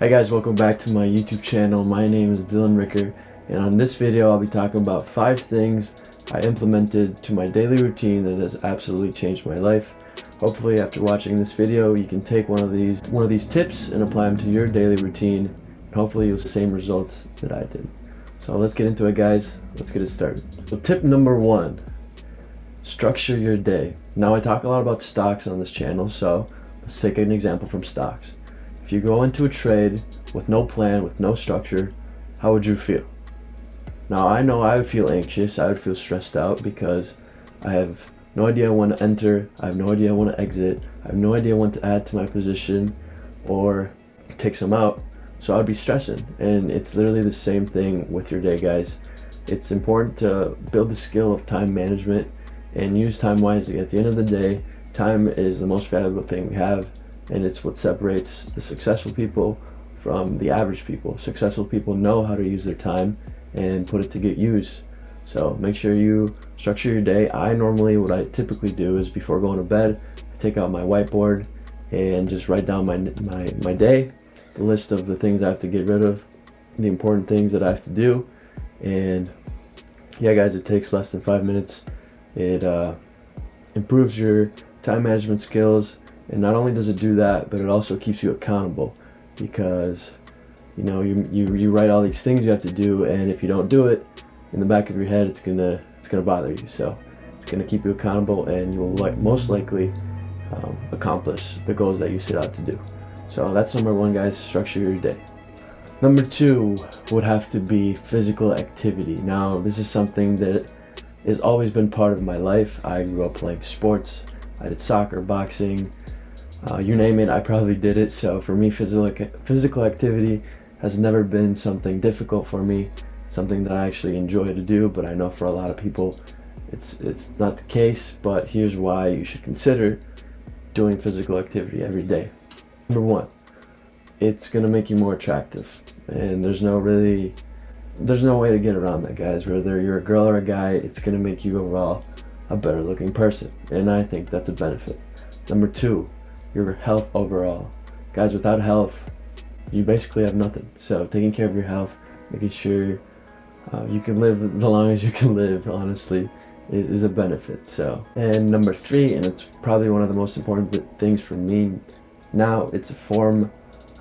Hi guys, welcome back to my YouTube channel. My name is Dylan Ricker, and on this video I'll be talking about 5 things I implemented to my daily routine that has absolutely changed my life. Hopefully after watching this video you can take one of these tips and apply them to your daily routine, and hopefully you'll see the same results that I did. So let's get into it guys, let's get it started. So tip number 1, structure your day. Now I talk a lot about stocks on this channel, so let's take an example from stocks. If you go into a trade with no plan, with no structure, how would you feel? Now I know I would feel anxious, I would feel stressed out because I have no idea when to enter, I have no idea when to exit, I have no idea when to add to my position or take some out. So I'd be stressing, and it's literally the same thing with your day guys. It's important to build the skill of time management and use time wisely. At the end of the day, time is the most valuable thing we have, and it's what separates the successful people from the average people. Successful people know how to use their time and put it to good use. So make sure you structure your day. What I typically do is before going to bed, I take out my whiteboard and just write down my day, the list of the things I have to get rid of, the important things that I have to do. And yeah guys, it takes less than 5 minutes. It improves your time management skills. And not only does it do that, but it also keeps you accountable, because you know you write all these things you have to do, and if you don't do it, in the back of your head it's gonna bother you. So it's gonna keep you accountable, and you will most likely accomplish the goals that you set out to do. So that's number 1 guys, structure your day. Number 2 would have to be physical activity. Now this is something that has always been part of my life. I grew up playing sports. I did soccer, boxing, you name it, I probably did it. So for me, physical activity has never been something difficult for me. It's something that I actually enjoy to do, but I know for a lot of people it's not the case. But here's why you should consider doing physical activity every day. Number 1, it's gonna make you more attractive, and there's no way to get around that guys. Whether you're a girl or a guy, it's gonna make you overall a better looking person, and I think that's a benefit. Number 2, your health overall. Guys, without health, you basically have nothing. So taking care of your health, making sure you can live the longest you can live, honestly, is a benefit. So, and number 3, and it's probably one of the most important things for me now, it's a form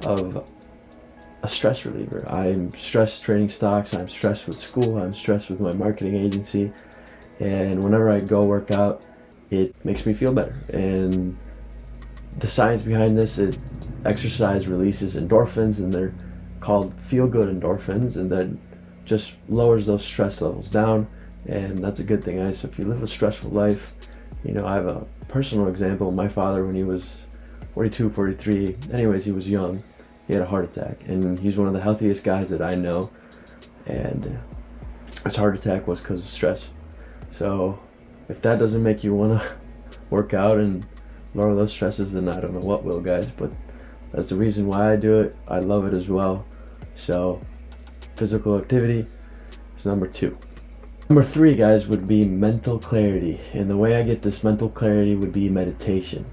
of a stress reliever. I'm stressed trading stocks, I'm stressed with school, I'm stressed with my marketing agency, and whenever I go work out, it makes me feel better. And the science behind this, exercise releases endorphins, and they're called feel-good endorphins, and that just lowers those stress levels down, and that's a good thing guys. So if you live a stressful life, you know, I have a personal example. My father, when he was 42, 43, anyways, he was young, he had a heart attack, and he's one of the healthiest guys that I know, and his heart attack was because of stress. So if that doesn't make you want to work out and lower those stresses, then I don't know what will guys. But that's the reason why I do it. I love it as well. So physical activity is number 2. Number 3 guys would be mental clarity, and the way I get this mental clarity would be meditation.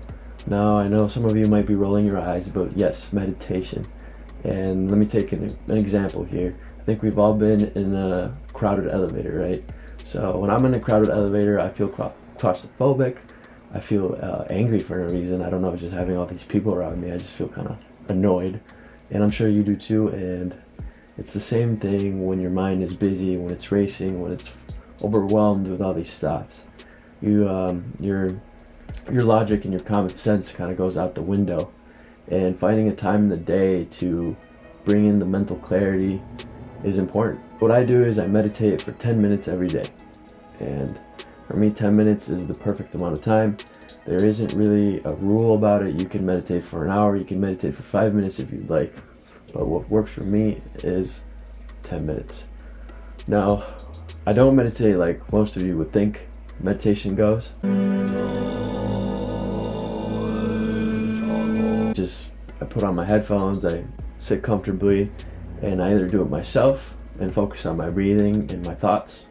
Now I know some of you might be rolling your eyes, but yes, meditation. And let me take an example here. I think we've all been in a crowded elevator, right? So when I'm in a crowded elevator, I feel claustrophobic. I feel angry for no reason. I don't know, just having all these people around me, I just feel kind of annoyed. And I'm sure you do too. And it's the same thing when your mind is busy, when it's racing, when it's overwhelmed with all these thoughts. Your logic and your common sense kind of goes out the window. And finding a time in the day to bring in the mental clarity is important. What I do is I meditate for 10 minutes every day, and for me 10 minutes is the perfect amount of time. There isn't really a rule about it. You can meditate for an hour, you can meditate for 5 minutes if you'd like, but what works for me is 10 minutes. Now I don't meditate like most of you would think meditation goes. I put on my headphones, I sit comfortably, and I either do it myself and focus on my breathing and my thoughts,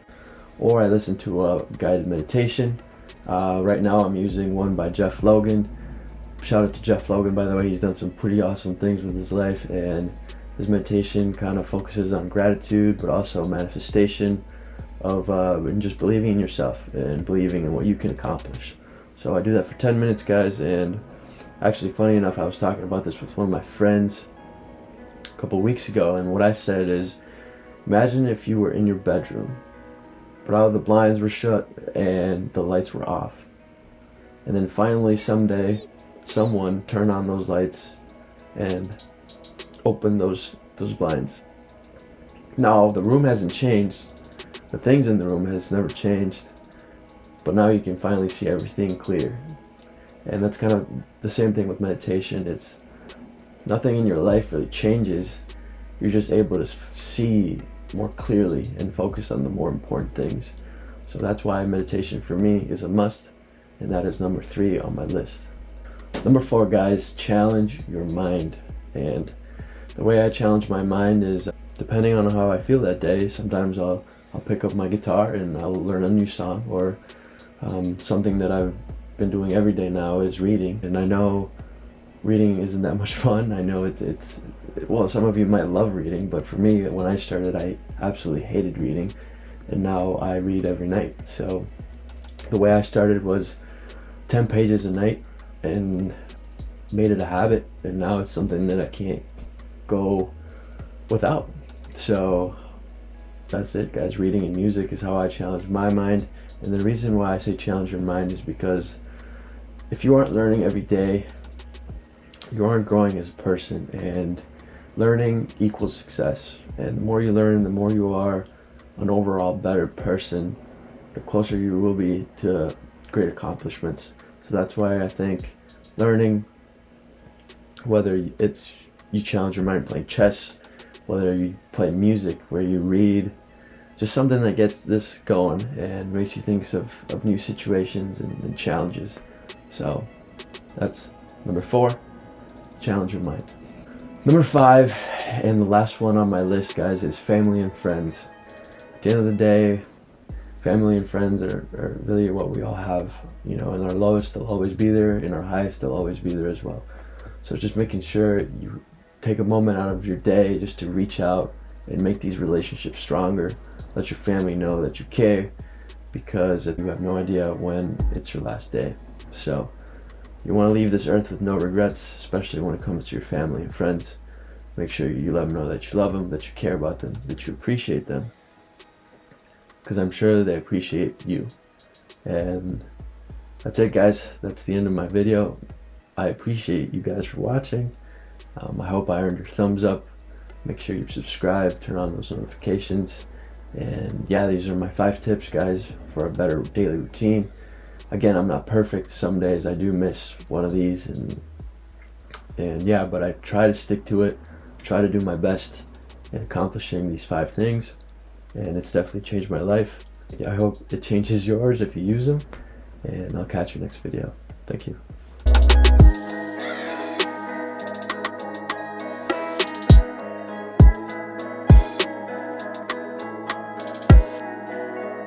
or I listen to a guided meditation. Right now I'm using one by Jeff Logan. Shout out to Jeff Logan, by the way. He's done some pretty awesome things with his life, and his meditation kind of focuses on gratitude, but also manifestation of and just believing in yourself and believing in what you can accomplish. So I do that for 10 minutes, guys. And actually, funny enough, I was talking about this with one of my friends a couple weeks ago, and what I said is, imagine if you were in your bedroom, but all the blinds were shut and the lights were off. And then finally someday, someone turned on those lights and opened those blinds. Now, the room hasn't changed. The things in the room has never changed. But now you can finally see everything clear. And that's kind of the same thing with meditation. It's nothing in your life really changes. You're just able to see more clearly and focus on the more important things. So that's why meditation for me is a must, and that is number 3 on my list. Number 4, guys, challenge your mind. And the way I challenge my mind is, depending on how I feel that day, sometimes I'll pick up my guitar and I'll learn a new song, or something that I've been doing every day now is reading. And I know reading isn't that much fun. I know it's well, some of you might love reading, but for me, when I started, I absolutely hated reading, and now I read every night. So the way I started was 10 pages a night and made it a habit, and now it's something that I can't go without. So that's it, guys. Reading and music is how I challenge my mind. And the reason why I say challenge your mind is because if you aren't learning every day, you aren't growing as a person, and learning equals success. And the more you learn, the more you are an overall better person, the closer you will be to great accomplishments. So that's why I think learning, whether it's you challenge your mind playing chess, whether you play music, where you read, just something that gets this going and makes you think of new situations and challenges. So that's number 4, challenge your mind. Number 5, and the last one on my list, guys, is family and friends. At the end of the day, family and friends are really what we all have. You know, in our lowest, they'll always be there. In our highest, they'll always be there as well. So just making sure you take a moment out of your day just to reach out and make these relationships stronger. Let your family know that you care, because you have no idea when it's your last day. So you want to leave this earth with no regrets, especially when it comes to your family and friends. Make sure you let them know that you love them, that you care about them, that you appreciate them, because I'm sure they appreciate you. And that's it, guys. That's the end of my video. I appreciate you guys for watching. I hope I earned your thumbs up. Make sure you subscribe, turn on those notifications. And yeah, these are my 5 tips, guys, for a better daily routine. Again, I'm not perfect. Some days I do miss one of these, and yeah, but I try to stick to it, try to do my best in accomplishing these 5 things, and it's definitely changed my life. I hope it changes yours if you use them, and I'll catch you next video. Thank you.